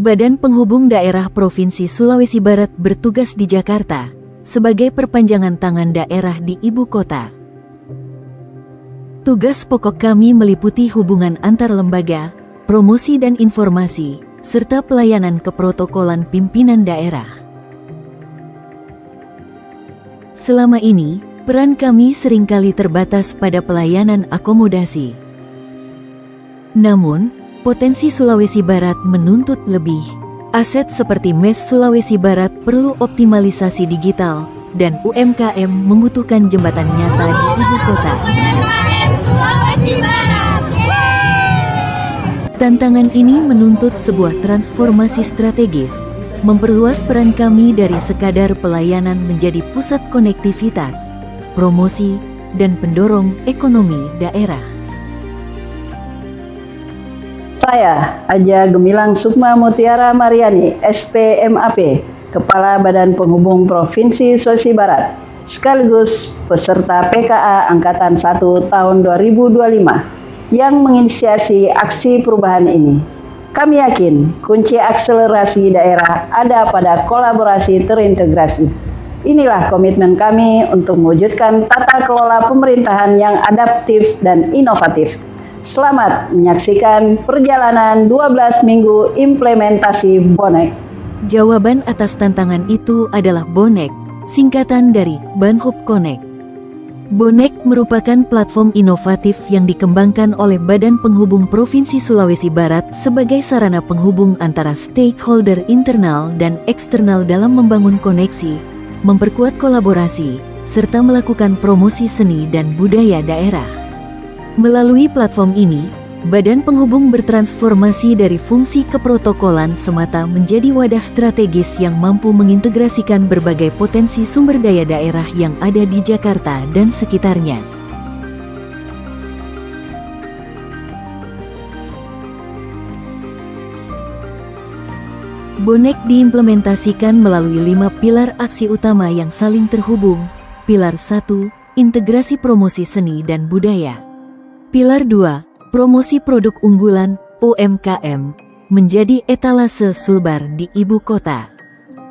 Badan Penghubung Daerah Provinsi Sulawesi Barat bertugas di Jakarta sebagai perpanjangan tangan daerah di ibu kota. Tugas pokok kami meliputi hubungan antar lembaga, promosi dan informasi, serta pelayanan keprotokolan pimpinan daerah. Selama ini, peran kami seringkali terbatas pada pelayanan akomodasi. Namun, potensi Sulawesi Barat menuntut lebih. Aset seperti MES Sulawesi Barat perlu optimalisasi digital, dan UMKM membutuhkan jembatan nyata di ibu kota. Tantangan ini menuntut sebuah transformasi strategis, memperluas peran kami dari sekadar pelayanan menjadi pusat konektivitas, promosi, dan pendorong ekonomi daerah. Saya, Aja Gemilang Sukma Mutiara Mariani, SPMAP, Kepala Badan Penghubung Provinsi Sulawesi Barat, sekaligus peserta PKA Angkatan 1 tahun 2025, yang menginisiasi aksi perubahan ini. Kami yakin kunci akselerasi daerah ada pada kolaborasi terintegrasi. Inilah komitmen kami untuk mewujudkan tata kelola pemerintahan yang adaptif dan inovatif. Selamat menyaksikan perjalanan 12 minggu implementasi Bonek. Jawaban atas tantangan itu adalah Bonek, singkatan dari Banhub Connect. Bonek merupakan platform inovatif yang dikembangkan oleh Badan Penghubung Provinsi Sulawesi Barat sebagai sarana penghubung antara stakeholder internal dan eksternal dalam membangun koneksi, memperkuat kolaborasi, serta melakukan promosi seni dan budaya daerah. Melalui platform ini, Badan Penghubung bertransformasi dari fungsi keprotokolan semata menjadi wadah strategis yang mampu mengintegrasikan berbagai potensi sumber daya daerah yang ada di Jakarta dan sekitarnya. Bonek diimplementasikan melalui 5 pilar aksi utama yang saling terhubung. Pilar 1, integrasi promosi seni dan budaya. Pilar 2, promosi produk unggulan UMKM menjadi etalase Sulbar di ibu kota.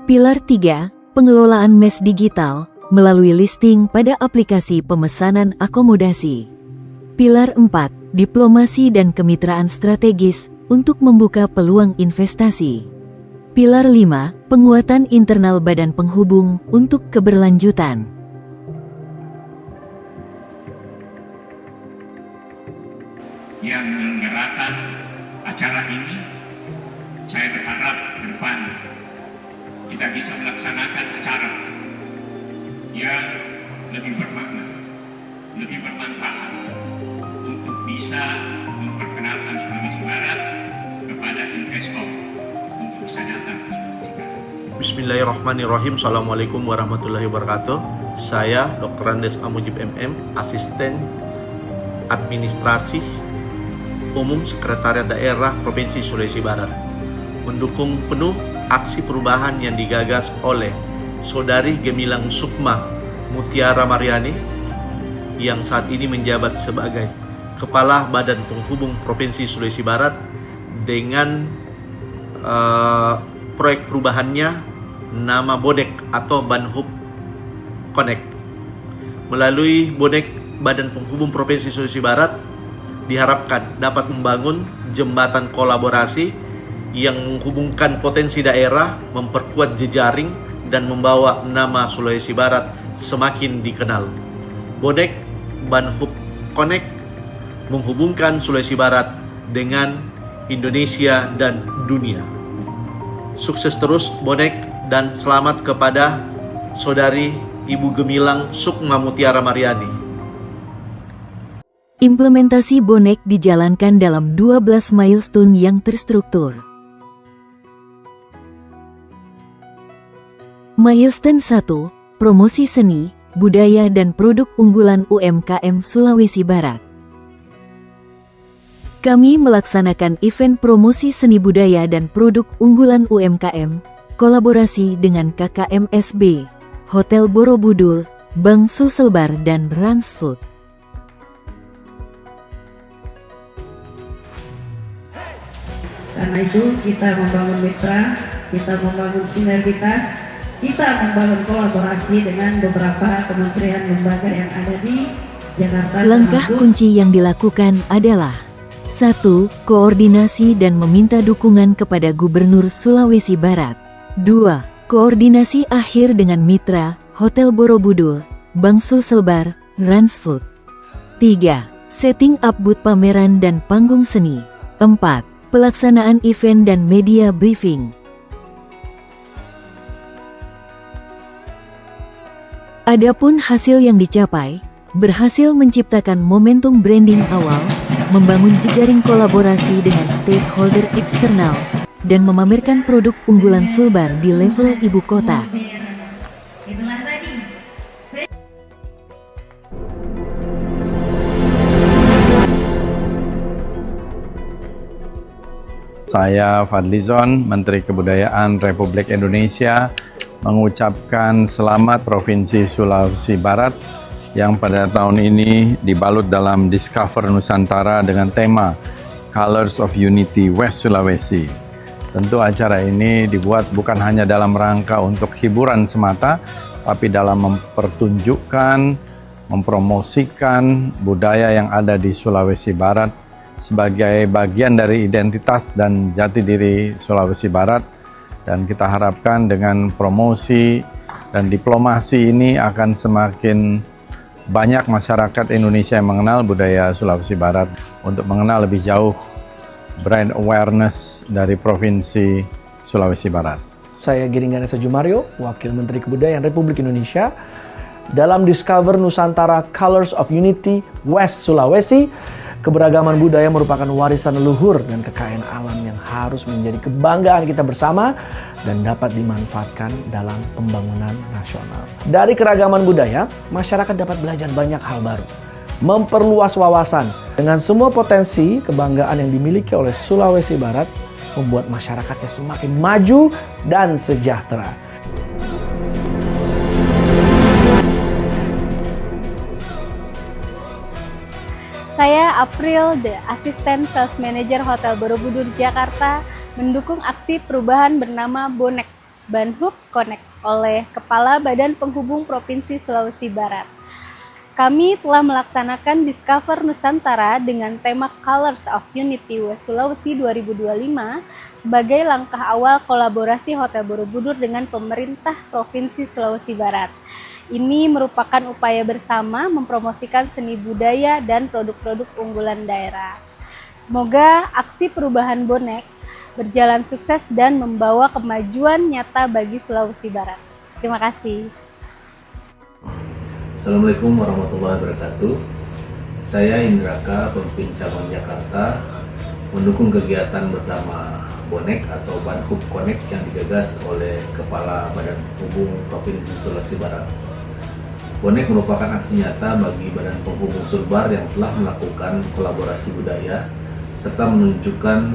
Pilar 3, pengelolaan MES digital melalui listing pada aplikasi pemesanan akomodasi. Pilar 4, diplomasi dan kemitraan strategis untuk membuka peluang investasi. Pilar 5, penguatan internal Badan Penghubung untuk keberlanjutan. Yang menyelenggarakan acara ini, saya berharap ke depan kita bisa melaksanakan acara yang lebih bermakna, lebih bermanfaat untuk bisa memperkenalkan Sulawesi Barat kepada investor untuk bisa datang ke Sulawesi Barat. Bismillahirrahmanirrahim. Assalamualaikum warahmatullahi wabarakatuh. Saya Dr. Andes Amujib MM, Asisten Administrasi Umum Sekretariat Daerah Provinsi Sulawesi Barat, mendukung penuh aksi perubahan yang digagas oleh Saudari Gemilang Sukma Mutiara Mariani yang saat ini menjabat sebagai Kepala Badan Penghubung Provinsi Sulawesi Barat dengan proyek perubahannya nama Bonek atau Banhub Connect. Melalui Bonek Badan Penghubung Provinsi Sulawesi Barat diharapkan dapat membangun jembatan kolaborasi yang menghubungkan potensi daerah, memperkuat jejaring, dan membawa nama Sulawesi Barat semakin dikenal. Bonek Banhub Connect menghubungkan Sulawesi Barat dengan Indonesia dan dunia. Sukses terus Bonek dan selamat kepada Saudari Ibu Gemilang Sukma Mutiara Mariani. Implementasi Bonek dijalankan dalam 12 milestone yang terstruktur. Milestone 1, promosi seni, budaya dan produk unggulan UMKM Sulawesi Barat. Kami melaksanakan event promosi seni budaya dan produk unggulan UMKM, kolaborasi dengan KKMSB, Hotel Borobudur, Bank Sulselbar dan Ransfood. Karena itu kita membangun mitra, kita membangun sinergitas, kita membangun kolaborasi dengan beberapa kementerian lembaga yang ada di Jakarta. Langkah kunci yang dilakukan adalah 1. Koordinasi dan meminta dukungan kepada Gubernur Sulawesi Barat. 2. Koordinasi akhir dengan mitra, Hotel Borobudur, Bank Sulselbar, Ransfood. 3. Setting up booth pameran dan panggung seni. 4. Pelaksanaan event dan media briefing. Adapun hasil yang dicapai, berhasil menciptakan momentum branding awal, membangun jejaring kolaborasi dengan stakeholder eksternal, dan memamerkan produk unggulan Sulbar di level ibu kota. Saya Fadlizon, Menteri Kebudayaan Republik Indonesia, mengucapkan selamat Provinsi Sulawesi Barat yang pada tahun ini dibalut dalam Discover Nusantara dengan tema Colors of Unity West Sulawesi. Tentu acara ini dibuat bukan hanya dalam rangka untuk hiburan semata, tapi dalam mempertunjukkan, mempromosikan budaya yang ada di Sulawesi Barat sebagai bagian dari identitas dan jati diri Sulawesi Barat. Dan kita harapkan dengan promosi dan diplomasi ini akan semakin banyak masyarakat Indonesia yang mengenal budaya Sulawesi Barat untuk mengenal lebih jauh brand awareness dari Provinsi Sulawesi Barat. Saya Giring Ganesa Jumario, Wakil Menteri Kebudayaan Republik Indonesia. Dalam Discover Nusantara Colors of Unity West Sulawesi, keberagaman budaya merupakan warisan leluhur dan kekayaan alam yang harus menjadi kebanggaan kita bersama dan dapat dimanfaatkan dalam pembangunan nasional. Dari keragaman budaya, masyarakat dapat belajar banyak hal baru, memperluas wawasan. Dengan semua potensi kebanggaan yang dimiliki oleh Sulawesi Barat, membuat masyarakatnya semakin maju dan sejahtera. Saya April, the Assistant Sales Manager Hotel Borobudur Jakarta, mendukung aksi perubahan bernama Bonek, Banhub Connect oleh Kepala Badan Penghubung Provinsi Sulawesi Barat. Kami telah melaksanakan Discover Nusantara dengan tema Colors of Unity West Sulawesi 2025 sebagai langkah awal kolaborasi Hotel Borobudur dengan pemerintah Provinsi Sulawesi Barat. Ini merupakan upaya bersama mempromosikan seni budaya dan produk-produk unggulan daerah. Semoga aksi perubahan Bonek berjalan sukses dan membawa kemajuan nyata bagi Sulawesi Barat. Terima kasih. Assalamualaikum warahmatullahi wabarakatuh. Saya Indraka, Pemimpin Cabang Jakarta, mendukung kegiatan bernama Bonek atau Banhub Connect yang digagas oleh Kepala Badan Penghubung Provinsi Sulawesi Barat. Bonek merupakan aksi nyata bagi Badan Penghubung Sulbar yang telah melakukan kolaborasi budaya serta menunjukkan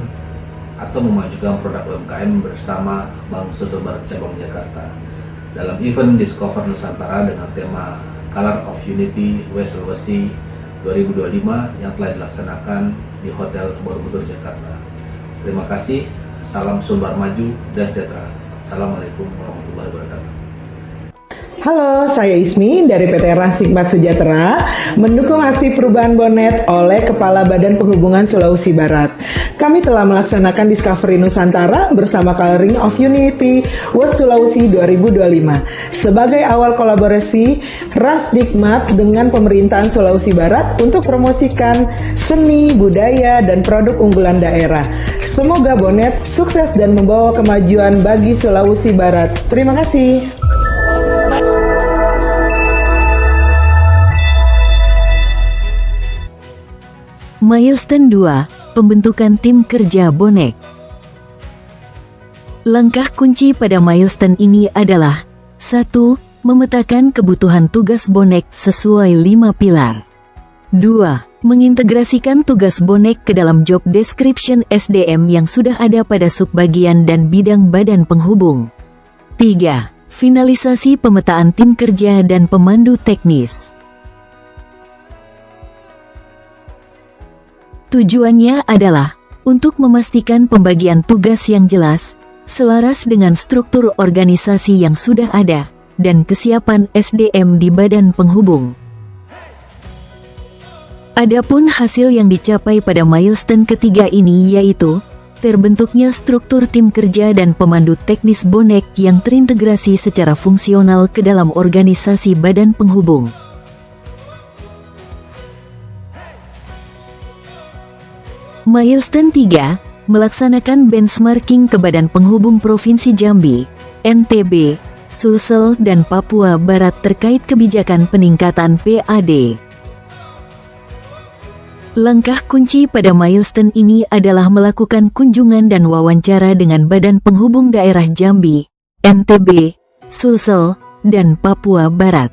atau memajukan produk UMKM bersama Bank Sulbar Cabang Jakarta dalam event Discover Nusantara dengan tema Color of Unity West Sulawesi 2025 yang telah dilaksanakan di Hotel Borobudur Jakarta. Terima kasih, salam Sulbar maju dan sejahtera. Assalamualaikum warahmatullahi wabarakatuh. Halo, saya Ismi dari PT Rasikmat Sejahtera, mendukung aksi perubahan Bonet oleh Kepala Badan Penghubungan Sulawesi Barat. Kami telah melaksanakan Discovery Nusantara bersama Coloring of Unity West Sulawesi 2025 sebagai awal kolaborasi Rasikmat dengan pemerintahan Sulawesi Barat untuk promosikan seni, budaya, dan produk unggulan daerah. Semoga Bonet sukses dan membawa kemajuan bagi Sulawesi Barat. Terima kasih. Milestone 2, pembentukan tim kerja Bonek. Langkah kunci pada milestone ini adalah 1. Memetakan kebutuhan tugas Bonek sesuai 5 pilar. 2. Mengintegrasikan tugas Bonek ke dalam job description SDM yang sudah ada pada subbagian dan bidang badan penghubung. 3. Finalisasi pemetaan tim kerja dan pemandu teknis. Tujuannya adalah Untuk memastikan pembagian tugas yang jelas, selaras dengan struktur organisasi yang sudah ada, dan kesiapan SDM di Badan Penghubung. Adapun hasil yang dicapai pada milestone ketiga ini yaitu terbentuknya struktur tim kerja dan pemandu teknis bonek yang terintegrasi secara fungsional ke dalam organisasi Badan Penghubung. Milestone 3, melaksanakan benchmarking ke Badan Penghubung Provinsi Jambi, NTB, Sulsel dan Papua Barat terkait kebijakan peningkatan PAD. Langkah kunci pada milestone ini adalah melakukan kunjungan dan wawancara dengan Badan Penghubung Daerah Jambi, NTB, Sulsel, dan Papua Barat.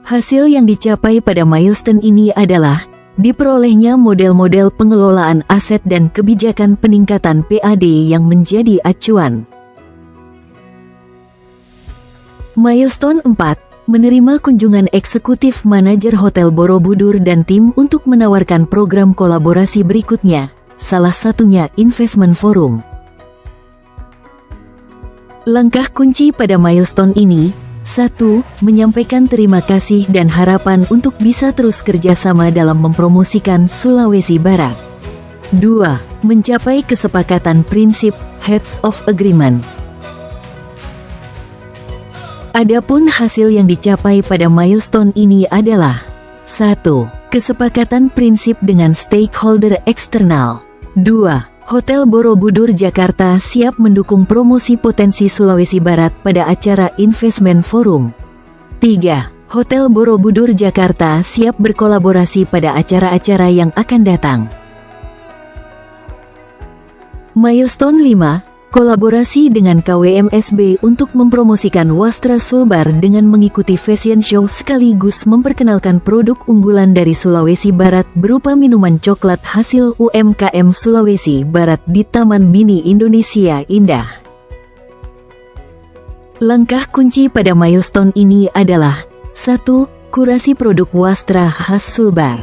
Hasil yang dicapai pada milestone ini adalah diperolehnya model-model pengelolaan aset dan kebijakan peningkatan PAD yang menjadi acuan. Milestone 4, menerima kunjungan eksekutif manajer Hotel Borobudur dan tim untuk menawarkan program kolaborasi berikutnya, salah satunya Investment Forum. Langkah kunci pada milestone ini, 1. Menyampaikan terima kasih dan harapan untuk bisa terus kerjasama dalam mempromosikan Sulawesi Barat. 2. Mencapai kesepakatan prinsip Heads of Agreement. Adapun hasil yang dicapai pada milestone ini adalah 1. Kesepakatan prinsip dengan stakeholder eksternal. 2. Hotel Borobudur Jakarta siap mendukung promosi potensi Sulawesi Barat pada acara Investment Forum. 3. Hotel Borobudur Jakarta siap berkolaborasi pada acara-acara yang akan datang. Milestone 5. Kolaborasi dengan KWMSB untuk mempromosikan Wastra Sulbar dengan mengikuti fashion show sekaligus memperkenalkan produk unggulan dari Sulawesi Barat berupa minuman coklat hasil UMKM Sulawesi Barat di Taman Mini Indonesia Indah. Langkah kunci pada milestone ini adalah 1. Kurasi produk Wastra khas Sulbar.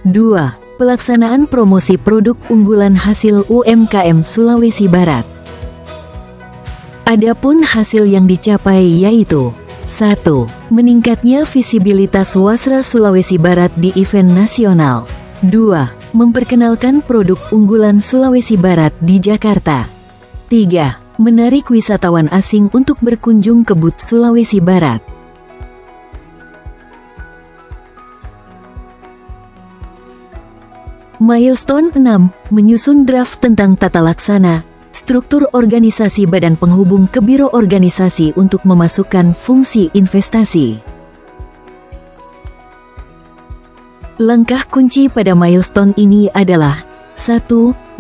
2. Pelaksanaan promosi produk unggulan hasil UMKM Sulawesi Barat. Adapun hasil yang dicapai yaitu 1. Meningkatnya visibilitas Wasra Sulawesi Barat di event nasional. 2. Memperkenalkan produk unggulan Sulawesi Barat di Jakarta. 3. Menarik wisatawan asing untuk berkunjung ke BUD Sulawesi Barat. Milestone 6. Menyusun draft tentang tata laksana struktur organisasi Badan Penghubung ke Biro Organisasi untuk memasukkan fungsi investasi. Langkah kunci pada milestone ini adalah 1.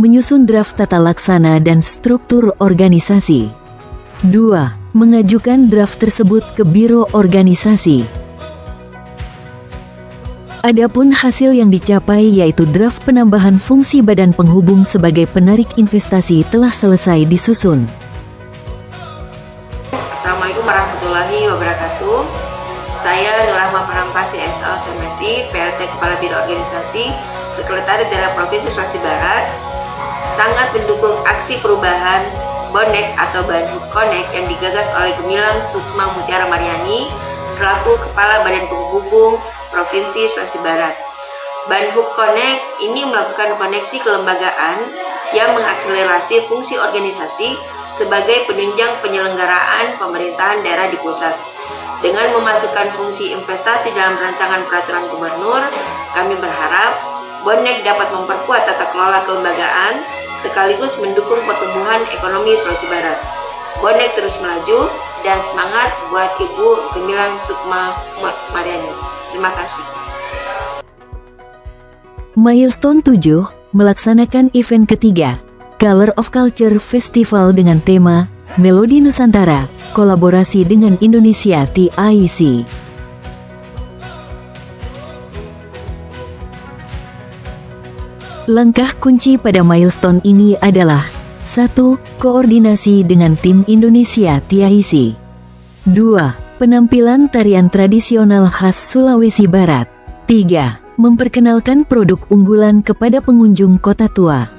Menyusun draft tata laksana dan struktur organisasi. 2. Mengajukan draft tersebut ke Biro Organisasi. Adapun hasil yang dicapai yaitu draft penambahan fungsi Badan Penghubung sebagai penarik investasi telah selesai disusun. Assalamualaikum warahmatullahi wabarakatuh. Saya Nurrahma Prampasi SO SMSI, PLT Kepala Biro Organisasi, Sekretaris Daerah Provinsi Sulawesi Barat, sangat mendukung aksi perubahan Bonek atau Banhub Connect yang digagas oleh Gemilang Sukma Mutiara Mariani selaku Kepala Badan Penghubung Provinsi Sulawesi Barat. Banhub Connect ini melakukan koneksi kelembagaan yang mengakselerasi fungsi organisasi sebagai penunjang penyelenggaraan pemerintahan daerah di pusat. Dengan memasukkan fungsi investasi dalam rancangan peraturan gubernur, kami berharap Bonek dapat memperkuat tata kelola kelembagaan sekaligus mendukung pertumbuhan ekonomi Sulawesi Barat. Bonek terus melaju dan semangat buat Ibu Gemilang Sukma Mariani. Terima kasih. Milestone 7, melaksanakan event ketiga, Color of Culture Festival dengan tema Melodi Nusantara, kolaborasi dengan Indonesia TIC. Langkah kunci pada milestone ini adalah 1. Koordinasi dengan tim Indonesia TIC. 2. Penampilan tarian tradisional khas Sulawesi Barat. 3. memperkenalkan produk unggulan kepada pengunjung kota tua.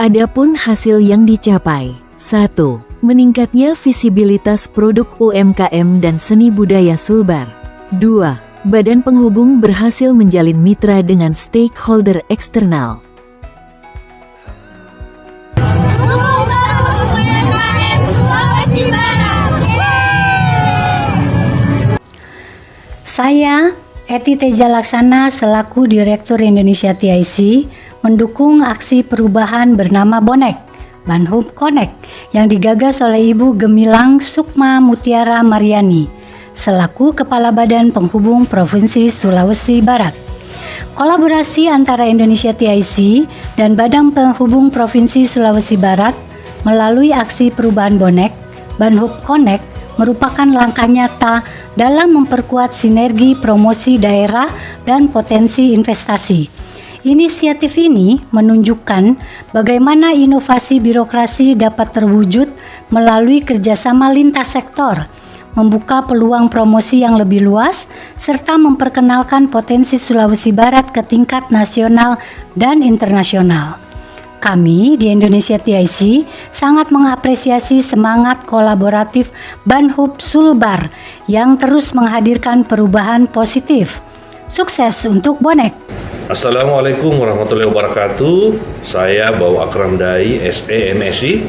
Adapun hasil yang dicapai: 1. Meningkatnya visibilitas produk UMKM dan seni budaya Sulbar. 2. Badan Penghubung berhasil menjalin mitra dengan stakeholder eksternal. Saya, Eti Teja Laksana selaku Direktur Indonesia TIC, mendukung aksi perubahan bernama Bonek, Banhub Connect, yang digagas oleh Ibu Gemilang Sukma Mutiara Mariani, selaku Kepala Badan Penghubung Provinsi Sulawesi Barat. Kolaborasi antara Indonesia TIC dan Badan Penghubung Provinsi Sulawesi Barat melalui aksi perubahan Bonek, Banhub Connect, merupakan langkah nyata dalam memperkuat sinergi promosi daerah dan potensi investasi. Inisiatif ini menunjukkan bagaimana inovasi birokrasi dapat terwujud melalui kerjasama lintas sektor, membuka peluang promosi yang lebih luas, serta memperkenalkan potensi Sulawesi Barat ke tingkat nasional dan internasional. Kami di Indonesia TIC sangat mengapresiasi semangat kolaboratif Banhub Sulbar yang terus menghadirkan perubahan positif. Sukses untuk Bonek. Assalamualaikum warahmatullahi wabarakatuh. Saya Bau Akram Dai, SE MSI,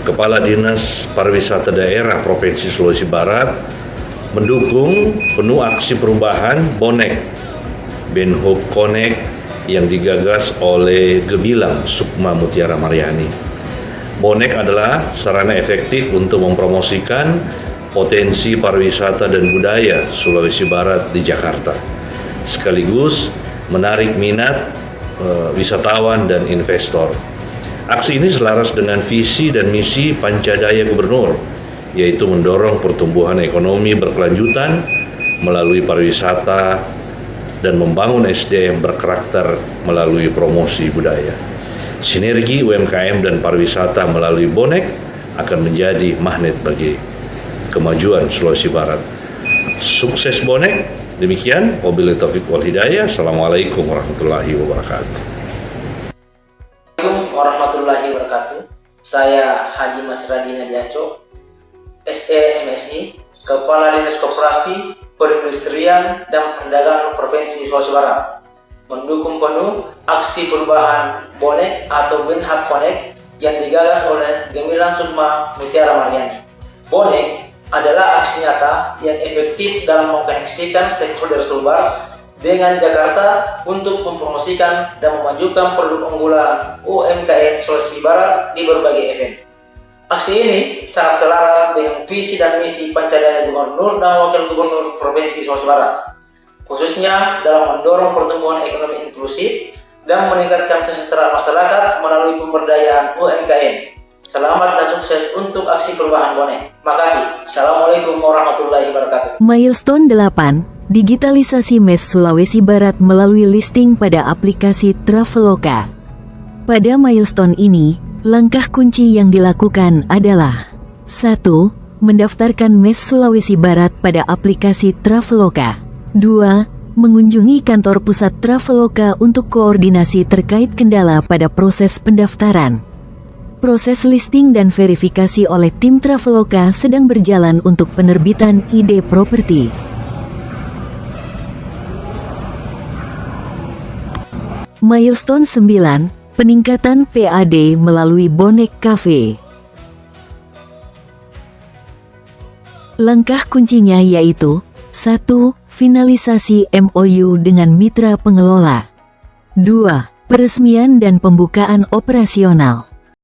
Kepala Dinas Pariwisata Daerah Provinsi Sulawesi Barat, mendukung penuh aksi perubahan Bonek, Banhub Connect, yang digagas oleh Gemilang Sukma Mutiara Mariani. Bonek adalah sarana efektif untuk mempromosikan potensi pariwisata dan budaya Sulawesi Barat di Jakarta, sekaligus menarik minat wisatawan dan investor. Aksi ini selaras dengan visi dan misi Pancadaya Gubernur, yaitu mendorong pertumbuhan ekonomi berkelanjutan melalui pariwisata dan membangun SDM berkarakter melalui promosi budaya. Sinergi UMKM dan pariwisata melalui Bonek akan menjadi magnet bagi kemajuan Sulawesi Barat. Sukses Bonek. Demikian, wabillahi taufiq wal hidayah. Assalamualaikum warahmatullahi wabarakatuh. Assalamualaikum warahmatullahi wabarakatuh. Saya Haji Mas Radina Diaco, SE MSI, Kepala Dinas Koperasi, Perindustrian dan Perdagangan Provinsi Sulawesi Barat, mendukung penuh aksi perubahan Bonek atau Banhub Connect yang digagas oleh Gemilang Sukma Mutiara Mariani. Bonek adalah aksi nyata yang efektif dalam mengkoneksikan stakeholder Sulbar dengan Jakarta untuk mempromosikan dan memajukan produk unggulan UMKM Sulawesi Barat di berbagai event. Aksi ini sangat selaras dengan visi dan misi Pancadaya Gubernur dan Wakil Gubernur Provinsi Sulawesi Barat, khususnya dalam mendorong pertumbuhan ekonomi inklusif dan meningkatkan kesejahteraan masyarakat melalui pemberdayaan UMKM. Selamat dan sukses untuk aksi perubahan Bonek. Makasih. Assalamualaikum warahmatullahi wabarakatuh. Milestone 8, digitalisasi MES Sulawesi Barat melalui listing pada aplikasi Traveloka. Pada milestone ini, langkah kunci yang dilakukan adalah 1. Mendaftarkan MES Sulawesi Barat pada aplikasi Traveloka. 2. Mengunjungi kantor pusat Traveloka untuk koordinasi terkait kendala pada proses pendaftaran. Proses listing dan verifikasi oleh tim Traveloka sedang berjalan untuk penerbitan ID properti. Milestone 9, peningkatan PAD melalui Bonek Cafe. Langkah kuncinya yaitu 1. Finalisasi MOU dengan mitra pengelola. 2. Peresmian dan pembukaan operasional.